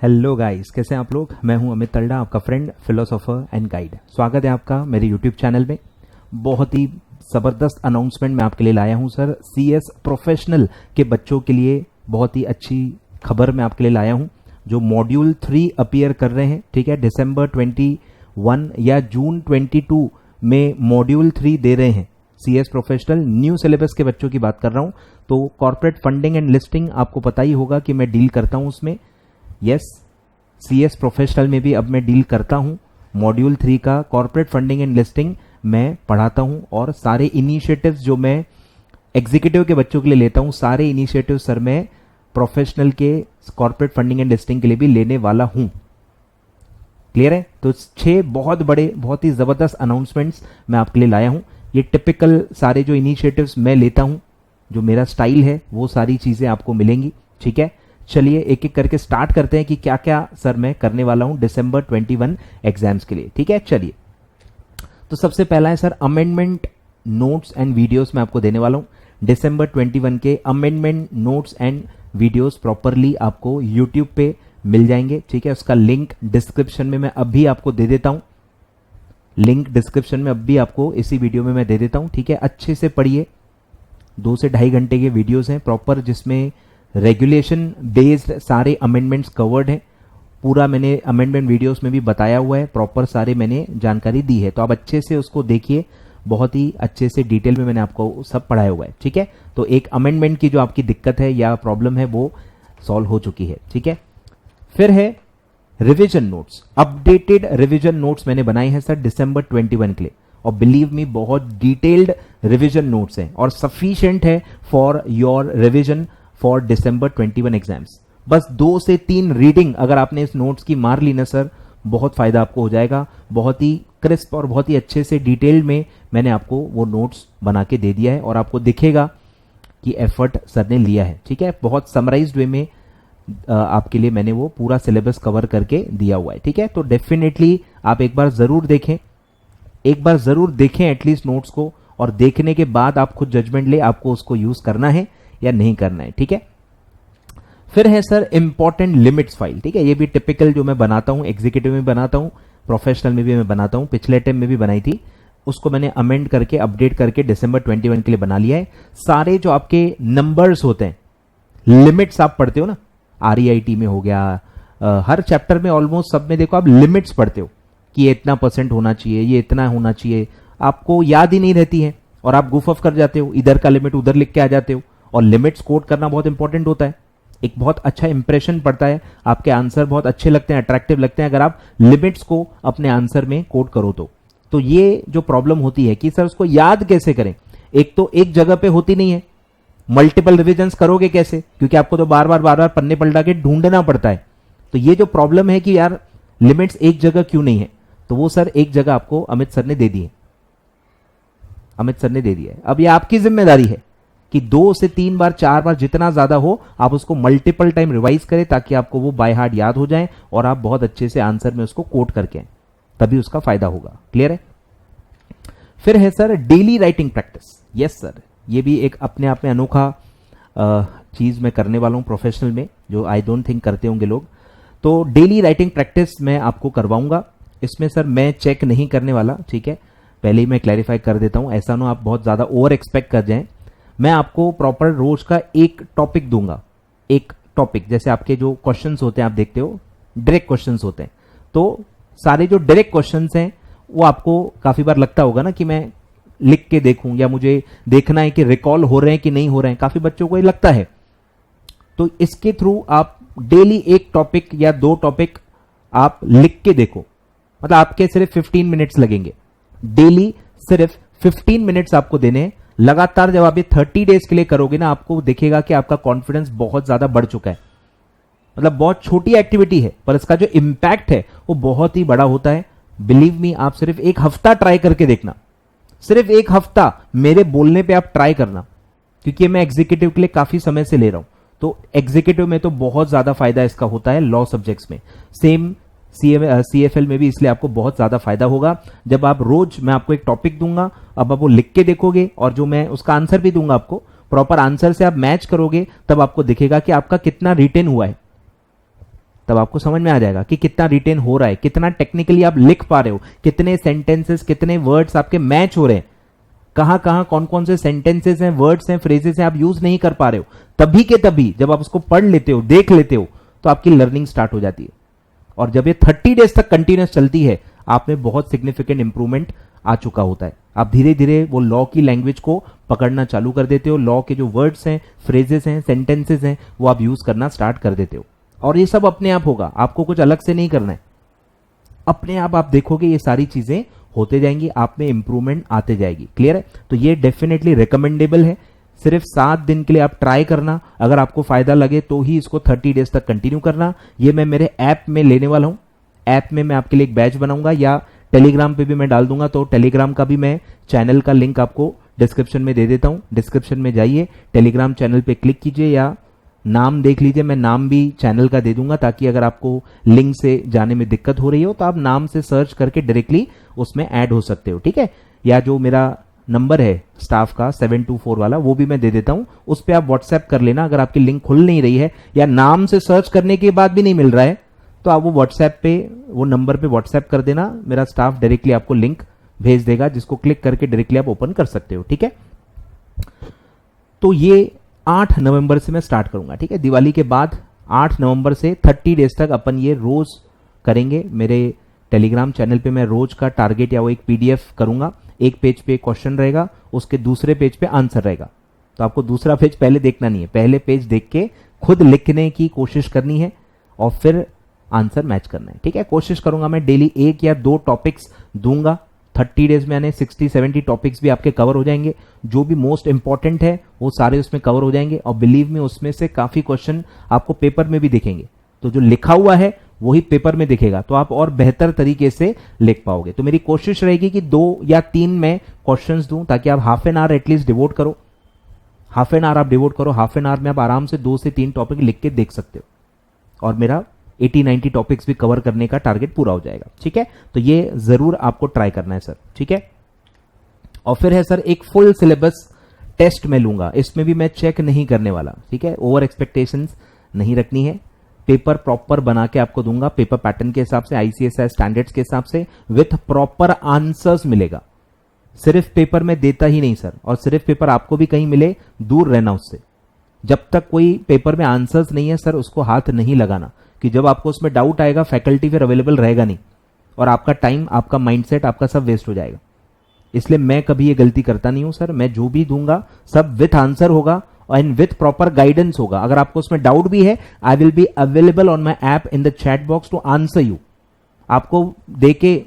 Hello guys, कैसे हैं आप लोग। मैं हूं अमित तलड़ा, आपका फ्रेंड, फिलोसोफर एंड गाइड। स्वागत है आपका मेरे यूट्यूब चैनल में। बहुत ही ज़बरदस्त अनाउंसमेंट मैं आपके लिए लाया हूं सर। सीएस प्रोफेशनल के बच्चों के लिए बहुत ही अच्छी खबर मैं आपके लिए लाया हूं, जो मॉड्यूल 3 अपीयर कर रहे हैं। ठीक है, दिसंबर 21 या जून 22 में मॉड्यूल 3 दे रहे हैं सीएस प्रोफेशनल। न्यू सिलेबस के बच्चों की बात कर रहा हूं। तो कॉर्पोरेट फंडिंग एंड लिस्टिंग आपको पता ही होगा कि मैं डील करता हूं उसमें। यस, सीएस प्रोफेशनल में भी अब मैं डील करता हूं। मॉड्यूल 3 का कॉर्पोरेट फंडिंग एंड लिस्टिंग मैं पढ़ाता हूं, और सारे इनिशिएटिव्स जो मैं एग्जीक्यूटिव के बच्चों के लिए लेता हूं, सारे इनिशिएटिव सर मैं प्रोफेशनल के कॉर्पोरेट फंडिंग एंड लिस्टिंग के लिए भी लेने वाला हूं। क्लियर है। तो 6 बहुत बड़े, बहुत ही जबरदस्त अनाउंसमेंट्स मैं आपके लिए लाया हूं। ये टिपिकल सारे जो इनिशिएटिव्स मैं लेता हूं, जो मेरा स्टाइल है, वो सारी चीजें आपको मिलेंगी। ठीक है, चलिए एक एक करके स्टार्ट करते हैं कि क्या क्या सर मैं करने वाला हूं दिसंबर 21 एग्जाम्स के लिए। ठीक है, चलिए। तो सबसे पहला है sir amendment notes and videos मैं आपको देने वाला हूं। दिसंबर 21 के amendment notes and videos properly आपको यूट्यूब पे मिल जाएंगे। ठीक है, उसका लिंक डिस्क्रिप्शन में मैं अभी आपको दे देता हूं। लिंक डिस्क्रिप्शन में अभी आपको इसी वीडियो में मैं दे देता हूं। ठीक है, अच्छे से पढ़िए। 2 से 2.5 घंटे के वीडियोस हैं प्रॉपर, जिसमें रेगुलेशन बेस्ड सारे अमेंडमेंट्स कवर्ड हैं। पूरा मैंने अमेंडमेंट वीडियोस में भी बताया हुआ है, प्रॉपर सारे मैंने जानकारी दी है। तो आप अच्छे से उसको देखिए, बहुत ही अच्छे से डिटेल में मैंने आपको सब पढ़ाया हुआ है। ठीक है, तो एक अमेंडमेंट की जो आपकी दिक्कत है या प्रॉब्लम है वो सॉल्व हो चुकी है। ठीक है, फिर है revision notes. Updated revision notes मैंने बनाए हैं सर दिसंबर 21 के लिए, और बिलीव मी बहुत डिटेल्ड रिविजन नोट्स हैं और सफिशिएंट है for your revision for December 21 exams. बस 2 से 3 रीडिंग अगर आपने इस नोट्स की मार ली ना सर, बहुत फायदा आपको हो जाएगा। बहुत ही क्रिस्प और बहुत ही अच्छे से डिटेल में मैंने आपको वो नोट्स बना के दे दिया है, और आपको दिखेगा कि एफर्ट सर ने लिया है। ठीक है, बहुत समराइज्ड वे में आपके लिए मैंने वो पूरा सिलेबस कवर करके दिया हुआ है। ठीक है, तो डेफिनेटली आप एक बार जरूर देखें, एटलीस्ट नोट्स को, और देखने के बाद आप खुद जजमेंट ले, आपको उसको यूज करना है या नहीं करना है। ठीक है, फिर है सर इंपॉर्टेंट लिमिट्स फाइल। ठीक है, ये भी टिपिकल जो मैं बनाता हूं, एग्जीक्यूटिव में बनाता हूं, प्रोफेशनल में भी मैं बनाता हूं। पिछले टाइम में भी बनाई थी, उसको मैंने अमेंड करके अपडेट करके दिसंबर 21 के लिए बना लिया है। सारे जो आपके नंबर्स होते हैं, लिमिट्स आप पढ़ते हो ना, REIT में हो गया, हर चैप्टर में ऑलमोस्ट सब में देखो आप लिमिट्स पढ़ते हो कि ये इतना % होना चाहिए, ये इतना होना चाहिए। आपको याद ही नहीं रहती है और आप गुफ ऑफ कर जाते हो, इधर का लिमिट उधर लिख के आ जाते हो। और लिमिट्स कोड करना बहुत इंपॉर्टेंट होता है, एक बहुत अच्छा इंप्रेशन पड़ता है, आपके आंसर बहुत अच्छे लगते हैं, अट्रैक्टिव लगते हैं अगर आप लिमिट्स को अपने आंसर में कोड करो तो ये जो प्रॉब्लम होती है कि सर उसको याद कैसे करें। एक तो एक जगह पे होती नहीं है, मल्टीपल रिविजन्स करोगे कैसे, क्योंकि आपको तो बार बार पन्ने पलटा के ढूंढना पड़ता है। तो ये जो प्रॉब्लम है कि यार लिमिट्स एक जगह क्यों नहीं है, तो वो सर एक जगह आपको अमित सर ने दे दी है। अब ये आपकी जिम्मेदारी है कि 2 से 3 बार 4 बार जितना ज्यादा हो आप उसको मल्टीपल टाइम रिवाइज करें, ताकि आपको वो बाय हार्ट याद हो जाए और आप बहुत अच्छे से आंसर में उसको कोट करके आए, तभी उसका फायदा होगा। क्लियर है। फिर है sir daily writing practice. Yes sir, ये भी एक अपने आप में अनोखा चीज मैं करने वाला हूं प्रोफेशनल में, जो आई डोंट थिंक करते होंगे लोग। तो डेली राइटिंग प्रैक्टिस मैं आपको करवाऊंगा। इसमें सर मैं चेक नहीं करने वाला। ठीक है, पहले ही मैं क्लैरिफाई कर देता हूं, ऐसा ना आप बहुत ज्यादा ओवर एक्सपेक्ट कर जाएं। मैं आपको प्रॉपर रोज का एक टॉपिक दूंगा। एक टॉपिक, जैसे आपके जो क्वेश्चंस होते हैं आप देखते हो डायरेक्ट क्वेश्चंस होते हैं, तो सारे जो डायरेक्ट क्वेश्चंस हैं वो आपको काफी बार लगता होगा ना कि मैं लिख के देखूं, या मुझे देखना है कि रिकॉल हो रहे हैं कि नहीं हो रहे हैं, काफी बच्चों को ये लगता है। तो इसके थ्रू आप डेली एक टॉपिक या 2 टॉपिक आप लिख के देखो, मतलब आपके सिर्फ 15 मिनट्स लगेंगे। डेली सिर्फ 15 मिनट्स आपको देने हैं। लगातार जब आप ये 30 डेज के लिए करोगे ना, आपको दिखेगा कि आपका कॉन्फिडेंस बहुत ज्यादा बढ़ चुका है। मतलब बहुत छोटी एक्टिविटी है, पर इसका जो इंपैक्ट है वो बहुत ही बड़ा होता है। बिलीव मी, आप सिर्फ 1 हफ्ता ट्राई करके देखना, सिर्फ 1 हफ्ता मेरे बोलने पे आप ट्राई करना, क्योंकि मैं एग्जीक्यूटिव के लिए काफी समय से ले रहा हूं। तो एग्जीक्यूटिव में तो बहुत ज्यादा फायदा इसका होता है, लॉ सब्जेक्ट्स में, सेम CFL में भी, इसलिए आपको बहुत ज्यादा फायदा होगा जब आप रोज, मैं आपको एक टॉपिक दूंगा, अब आप वो लिख के देखोगे, और जो मैं उसका आंसर भी दूंगा आपको, प्रॉपर आंसर से आप मैच करोगे, तब आपको दिखेगा कि आपका कितना रिटेन हुआ है। तब आपको समझ में आ जाएगा कि कितना रिटेन हो रहा है, कितना टेक्निकली आप लिख पा रहे हो, कितने सेंटेंसेस, कितने वर्ड्स आपके मैच हो रहे हैं, कहां कहां कौन कौन से सेंटेंसेस हैं, वर्ड्स हैं, फ्रेजेस हैं आप यूज नहीं कर पा रहे हो। तभी के तभी जब आप उसको पढ़ लेते हो, देख लेते हो, तो आपकी लर्निंग स्टार्ट हो जाती है। और जब ये 30 डेज तक कंटिन्यूस चलती है, आप में बहुत सिग्निफिकेंट इंप्रूवमेंट आ चुका होता है। आप धीरे धीरे वो लॉ की लैंग्वेज को पकड़ना चालू कर देते हो, लॉ के जो वर्ड्स हैं, फ्रेजेस हैं, सेंटेंसेस हैं, वो आप यूज करना स्टार्ट कर देते हो। और ये सब अपने आप होगा, आपको कुछ अलग से नहीं करना है, अपने आप देखोगे ये सारी चीजें होते जाएंगी, आप में इंप्रूवमेंट आते जाएगी। क्लियर है? तो ये डेफिनेटली रिकमेंडेबल है। सिर्फ 7 दिन के लिए आप ट्राई करना, अगर आपको फायदा लगे तो ही इसको 30 डेज तक कंटिन्यू करना। ये मैं मेरे ऐप में लेने वाला हूं, ऐप में मैं आपके लिए एक बैच बनाऊंगा, या टेलीग्राम पे भी मैं डाल दूंगा। तो टेलीग्राम का भी मैं चैनल का लिंक आपको डिस्क्रिप्शन में दे देता हूं। डिस्क्रिप्शन में जाइए, टेलीग्राम चैनल पे क्लिक कीजिए, या नाम देख लीजिए, मैं नाम भी चैनल का दे दूंगा, ताकि अगर आपको लिंक से जाने में दिक्कत हो रही हो तो आप नाम से सर्च करके डायरेक्टली उसमें ऐड हो सकते हो। ठीक है? या जो मेरा नंबर है स्टाफ का 724 वाला, वो भी मैं दे देता हूं, उस पर आप व्हाट्सएप कर लेना। अगर आपकी लिंक खुल नहीं रही है या नाम से सर्च करने के बाद भी नहीं मिल रहा है, तो आप वो व्हाट्सएप पे, वो नंबर पे व्हाट्सएप कर देना, मेरा स्टाफ डायरेक्टली आपको लिंक भेज देगा, जिसको क्लिक करके डायरेक्टली आप ओपन कर सकते हो। ठीक है? तो ये 8 नवंबर से मैं स्टार्ट करूंगा। ठीक है? दिवाली के बाद 8 नवंबर से 30 डेज तक अपन ये रोज करेंगे। मेरे टेलीग्राम चैनल पे मैं रोज का टारगेट या वो एक पीडीएफ करूंगा, एक पेज पे क्वेश्चन रहेगा, उसके दूसरे पेज पे आंसर रहेगा। तो आपको दूसरा पेज पहले देखना नहीं है, पहले पेज देख के खुद लिखने की कोशिश करनी है और फिर आंसर मैच करना है। ठीक है? कोशिश करूंगा मैं डेली 1 या 2 टॉपिक्स दूंगा। 30 डेज में यानी 60-70 टॉपिक्स भी आपके कवर हो जाएंगे। जो भी मोस्ट इंपॉर्टेंट है वो सारे उसमें कवर हो जाएंगे, और बिलीव में उसमें से काफी क्वेश्चन आपको पेपर में भी दिखेंगे। तो जो लिखा हुआ है वही पेपर में दिखेगा, तो आप और बेहतर तरीके से लिख पाओगे। तो मेरी कोशिश रहेगी कि 2 या 3 मैं क्वेश्चंस दूं, ताकि आप half an hour at least devote करो। हाफ एन आवर आप डिवोट करो, हाफ एन आवर में आप आराम से 2 से 3 टॉपिक लिख के देख सकते हो, और मेरा 80-90 टॉपिक्स भी कवर करने का टारगेट पूरा हो जाएगा। ठीक है? तो ये जरूर आपको ट्राई करना है सर। ठीक है? और फिर है सर एक फुल सिलेबस टेस्ट मैं लूंगा, इसमें भी मैं चेक नहीं करने वाला। ठीक है? ओवर एक्सपेक्टेशंस नहीं रखनी है, पेपर प्रॉपर बना के आपको दूंगा, पेपर पैटर्न के हिसाब से, आईसीएसआई स्टैंडर्ड्स के हिसाब से, विथ प्रॉपर आंसर्स मिलेगा। सिर्फ पेपर में देता ही नहीं सर, और सिर्फ पेपर आपको भी कहीं मिले, दूर रहना उससे। जब तक कोई पेपर में आंसर्स नहीं है सर, उसको हाथ नहीं लगाना, कि जब आपको उसमें डाउट आएगा फैकल्टी फिर अवेलेबल रहेगा नहीं, और आपका टाइम, आपका माइंडसेट, आपका सब वेस्ट हो जाएगा। इसलिए मैं कभी ये गलती करता नहीं हूं सर। मैं जो भी दूंगा सब विथ आंसर होगा एंड विथ प्रॉपर गाइडेंस होगा। अगर आपको उसमें डाउट भी है, I will be available on my app in the chat box to answer you. आपको देके,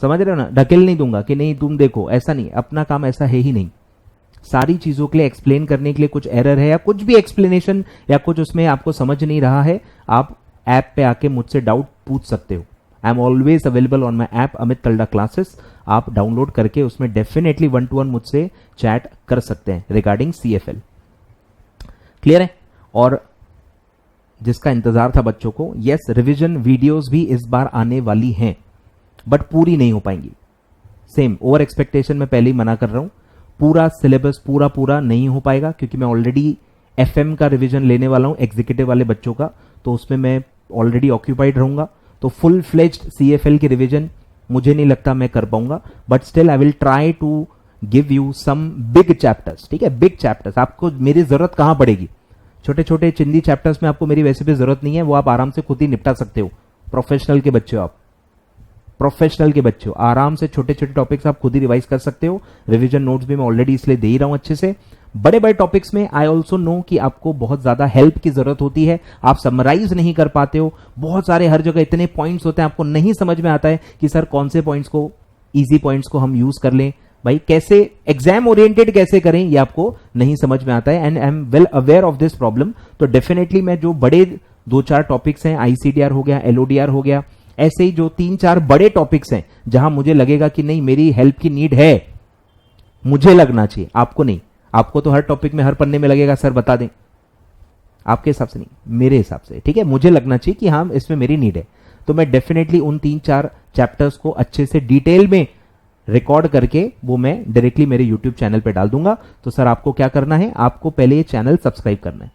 समझ रहे हो ना, ढकेल नहीं दूंगा कि नहीं तुम देखो, ऐसा नहीं, अपना काम ऐसा है ही नहीं। सारी चीजों के लिए एक्सप्लेन करने के लिए कुछ एरर है या कुछ भी एक्सप्लेनेशन या कुछ उसमें आपको समझ नहीं रहा है, आप ऐप पे आके मुझसे डाउट पूछ सकते हो। I am always available on my app Amit Talda classes. आप डाउनलोड करके उसमें डेफिनेटली 1-to-1 मुझसे चैट कर सकते हैं रिगार्डिंग CFL। क्लियर है? और जिसका इंतजार था बच्चों को, यस, रिवीजन वीडियोस भी इस बार आने वाली हैं, बट पूरी नहीं हो पाएंगी। सेम ओवर एक्सपेक्टेशन में पहले ही मना कर रहा हूं, पूरा सिलेबस पूरा नहीं हो पाएगा, क्योंकि मैं ऑलरेडी FM का रिवीजन लेने वाला हूं एग्जीक्यूटिव वाले बच्चों का, तो उसमें मैं ऑलरेडी ऑक्यूपाइड रहूंगा। तो फुल फ्लेज्ड CFL की रिवीजन मुझे नहीं लगता मैं कर पाऊंगा, but still I will try to give you some big chapters. ठीक है? बिग चैप्टर्स आपको मेरी जरूरत कहां पड़ेगी, छोटे छोटे चिंदी चैप्टर्स में आपको मेरी वैसे भी जरूरत नहीं है, वो आप आराम से खुद ही निपटा सकते हो। प्रोफेशनल के बच्चे हो आप, प्रोफेशनल के बच्चे हो, आराम से छोटे छोटे टॉपिक्स आप खुद ही रिवाइज कर सकते हो। रिवीजन नोट्स भी मैं ऑलरेडी इसलिए दे ही रहा हूं अच्छे से। बड़े बड़े टॉपिक्स में आई ऑल्सो नो कि आपको बहुत ज्यादा हेल्प की जरूरत होती है, आप समराइज नहीं कर पाते हो, बहुत सारे हर जगह इतने पॉइंट्स होते हैं, आपको नहीं समझ में आता है कि सर कौन से पॉइंट्स को, इजी पॉइंट्स को हम यूज कर लें, भाई कैसे एग्जाम ओरिएंटेड कैसे करें, ये आपको नहीं समझ में आता है, and I am well aware of this problem. तो डेफिनेटली मैं जो बड़े 2-4 टॉपिक्स हैं, ICDR हो गया, LODR हो गया, ऐसे ही जो 3-4 बड़े टॉपिक्स हैं जहां मुझे लगेगा कि नहीं मेरी हेल्प की नीड है, मुझे लगना चाहिए, आपको नहीं। आपको तो हर टॉपिक में हर पन्ने में लगेगा सर बता दें, आपके हिसाब से नहीं, मेरे हिसाब से। ठीक है? मुझे लगना चाहिए कि हाँ इसमें मेरी नीड है, तो मैं डेफिनेटली उन 3-4 चैप्टर्स को अच्छे से डिटेल में रिकॉर्ड करके वो मैं डायरेक्टली मेरे यूट्यूब चैनल पे डाल दूंगा। तो सर आपको क्या करना है, आपको पहले ये चैनल सब्सक्राइब करना है,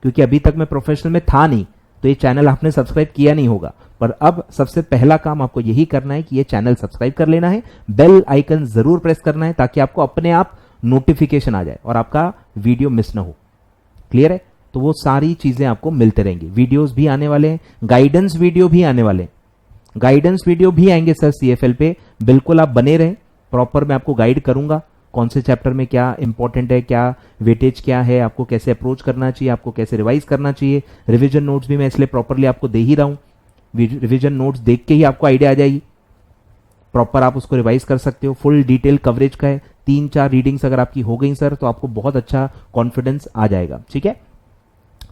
क्योंकि अभी तक मैं प्रोफेशनल में था नहीं, तो ये चैनल आपने सब्सक्राइब किया नहीं होगा, पर अब सबसे पहला काम आपको यही करना है कि ये चैनल सब्सक्राइब कर लेना है, बेल आइकन जरूर प्रेस करना है ताकि आपको अपने आप नोटिफिकेशन आ जाए और आपका वीडियो मिस ना हो। क्लियर है? तो वो सारी चीजें आपको मिलते रहेंगी, वीडियोस भी आने वाले हैं, गाइडेंस वीडियो भी आने वाले हैं, गाइडेंस वीडियो भी आएंगे सर CFL पे। बिल्कुल आप बने रहें, प्रॉपर मैं आपको गाइड करूंगा कौन से चैप्टर में क्या इंपॉर्टेंट है, क्या वेटेज क्या है, आपको कैसे अप्रोच करना चाहिए, आपको कैसे रिवाइज करना चाहिए। रिवीजन नोट्स भी मैं इसलिए प्रॉपरली आपको दे ही रहा हूं, रिवीजन नोट्स देख के ही आपको आइडिया आ जाएगी, प्रॉपर आप उसको रिवाइज कर सकते हो। फुल डिटेल कवरेज का है, 3-4 रीडिंग्स अगर आपकी हो गई सर तो आपको बहुत अच्छा कॉन्फिडेंस आ जाएगा। ठीक है,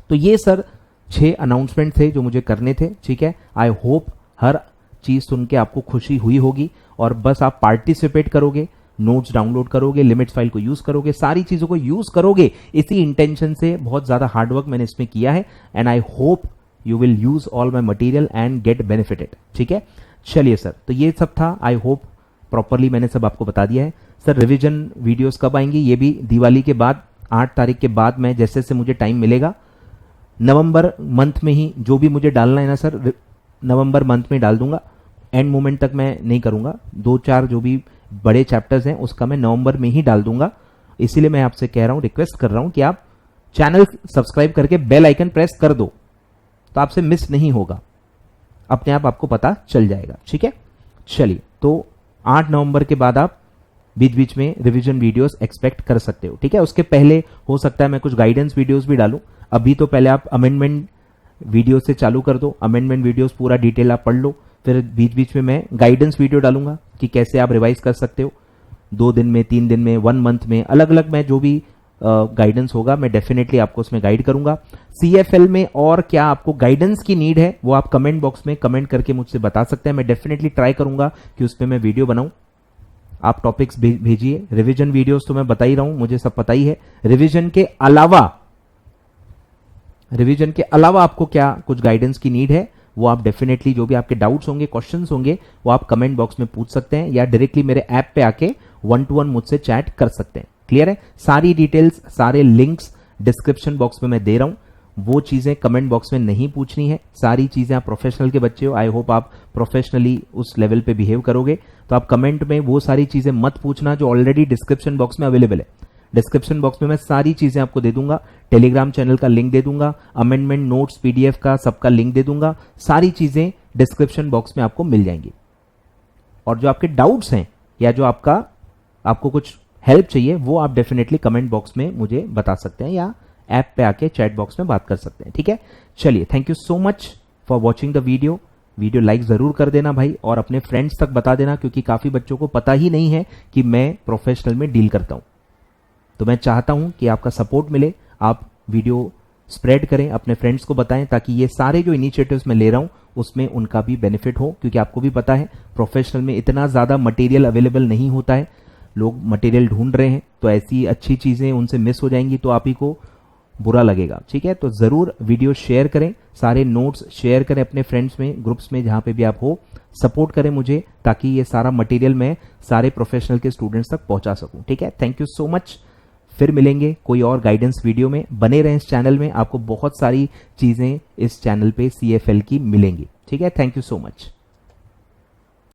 तो ये सर 6 अनाउंसमेंट थे जो मुझे करने थे। ठीक है, आई होप हर चीज सुन के आपको खुशी हुई होगी और बस आप पार्टिसिपेट करोगे, नोट्स डाउनलोड करोगे, लिमिट्स फाइल को यूज करोगे, सारी चीजों को यूज करोगे, इसी इंटेंशन से बहुत ज्यादा हार्डवर्क मैंने इसमें किया है and I hope you will use all my material and get benefited. ठीक है, चलिए सर, तो ये सब था, आई होप प्रॉपरली मैंने सब आपको बता दिया है। सर रिवीजन वीडियोस कब आएंगी? ये भी दिवाली के बाद 8 तारीख के बाद मैं जैसे से मुझे टाइम मिलेगा नवंबर मंथ में ही जो भी मुझे डालना है ना सर, नवंबर मंथ में डाल दूंगा, एंड मोमेंट तक मैं नहीं करूंगा। 2-4 जो भी बड़े चैप्टर्स हैं उसका मैं नवंबर में ही डाल दूंगा। इसीलिए मैं आपसे कह रहा हूं, रिक्वेस्ट कर रहा हूं कि आप चैनल सब्सक्राइब करके बेल आइकन प्रेस कर दो तो आपसे मिस नहीं होगा, अपने आप आपको पता चल जाएगा। ठीक है, चलिए, तो 8 नवंबर के बाद आप बीच बीच में रिवीजन वीडियोस एक्सपेक्ट कर सकते हो। ठीक है, उसके पहले हो सकता है मैं कुछ गाइडेंस वीडियोस भी डालूं। अभी तो पहले आप अमेंडमेंट वीडियो से चालू कर दो, अमेंडमेंट वीडियोस पूरा डिटेल आप पढ़ लो, फिर बीच बीच में मैं गाइडेंस वीडियो डालूंगा कि कैसे आप रिवाइज कर सकते हो 2 दिन में, 3 दिन में, 1 मंथ में, अलग अलग मैं जो भी गाइडेंस होगा मैं डेफिनेटली आपको उसमें गाइड करूंगा। CFL में और क्या आपको गाइडेंस की नीड है वो आप कमेंट बॉक्स में कमेंट करके मुझसे बता सकते हैं, मैं डेफिनेटली ट्राई करूंगा कि उस पर मैं वीडियो बनाऊं। आप टॉपिक्स भेजिए, रिवीजन वीडियोस तो मैं बता ही रहा हूं, मुझे सब पता ही है। रिवीजन के अलावा आपको क्या कुछ गाइडेंस की नीड है वो आप डेफिनेटली, जो भी आपके डाउट्स होंगे, क्वेश्चंस होंगे, वो आप कमेंट बॉक्स में पूछ सकते हैं या डायरेक्टली मेरे ऐप पे आके 1-to-1 मुझसे चैट कर सकते हैं। क्लियर है? सारी डिटेल्स, सारे लिंक्स डिस्क्रिप्शन बॉक्स में मैं दे रहा हूं, वो चीजें कमेंट बॉक्स में नहीं पूछनी है। सारी चीजें, आप प्रोफेशनल के बच्चे हो, आई होप आप प्रोफेशनली उस लेवल पे बिहेव करोगे, तो आप कमेंट में वो सारी चीजें मत पूछना जो ऑलरेडी डिस्क्रिप्शन बॉक्स में अवेलेबल है। डिस्क्रिप्शन बॉक्स में मैं सारी चीजें आपको दे दूंगा, टेलीग्राम चैनल का लिंक दे दूंगा, अमेंडमेंट नोट्स PDF का सबका लिंक दे दूंगा, सारी चीजें डिस्क्रिप्शन बॉक्स में आपको मिल जाएंगी। और जो आपके डाउट्स हैं या जो आपको कुछ हेल्प चाहिए वो आप डेफिनेटली कमेंट बॉक्स में मुझे बता सकते हैं या ऐप पे आके चैट बॉक्स में बात कर सकते हैं। ठीक है, चलिए, thank you so much for watching the video like जरूर कर देना भाई, और अपने फ्रेंड्स तक बता देना, क्योंकि काफी बच्चों को पता ही नहीं है कि मैं प्रोफेशनल में डील करता हूं। तो मैं चाहता हूं कि आपका सपोर्ट मिले, आप वीडियो स्प्रेड करें, अपने फ्रेंड्स को बताएं, ताकि ये सारे जो इनिशिएटिव्स मैं ले रहा हूं उसमें उनका भी बेनिफिट हो। क्योंकि आपको भी पता है प्रोफेशनल में इतना ज्यादा मटेरियल अवेलेबल नहीं होता है, लोग मटेरियल ढूंढ रहे हैं, तो ऐसी अच्छी चीजें उनसे मिस हो जाएंगी तो आप ही को बुरा लगेगा। ठीक है, तो जरूर वीडियो शेयर करें, सारे नोट्स शेयर करें अपने फ्रेंड्स में, ग्रुप्स में, जहां पे भी आप हो, सपोर्ट करें मुझे, ताकि ये सारा मटेरियल मैं सारे प्रोफेशनल के स्टूडेंट्स तक पहुंचा सकूं। ठीक है, थैंक यू सो मच। फिर मिलेंगे कोई और गाइडेंस वीडियो में, बने रहें इस चैनल में, आपको बहुत सारी चीजें इस चैनल पे CFL की मिलेंगी। ठीक है, थैंक यू सो मच।